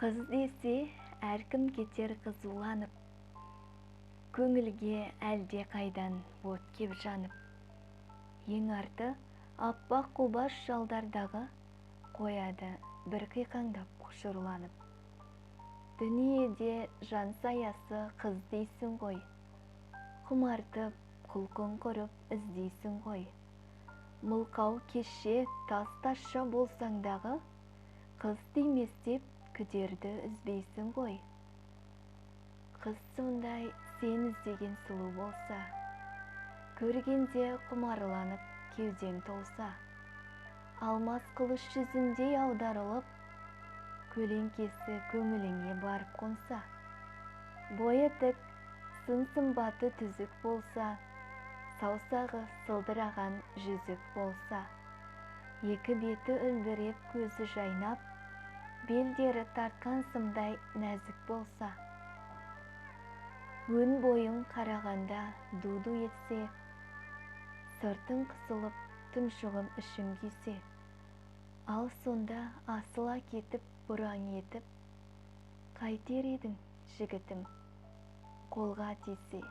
Қыз десе, әркім кетер қызуланып, көңілге әлде қайдан от кеп жанып. Ең арты аппақ қубас жалдардағы қояды бір қиқаңдап құшырланып. Дүниеде жан саясы қыз дейсің ғой, құмартып, құлқын құрып іздейсің ғой. Мылқау кеше тас-тазша болсаң дағы, қыз деймес деп күдерді үзбейсің ғой. Қыз сондай сен іздеген сұлу болса, көргенде құмарланып кеудең толса, алмас қылыш жүзіндей аударылып, көлеңкесі көңіліңе барып қонса, бойы тік, сын сымбаты түзік болса, саусағы сылдыраған жүзік болса, екі беті үлбіреп көзі жайнап, белдері тартқан сымдай нәзік болса, өн бойың қарағанда ду-ду етсе, сыртың қысылып тұншығып ішің күйсе, ал сонда асыла кетіп бұраң етіп, қайтер едің жігітім қолға тисе.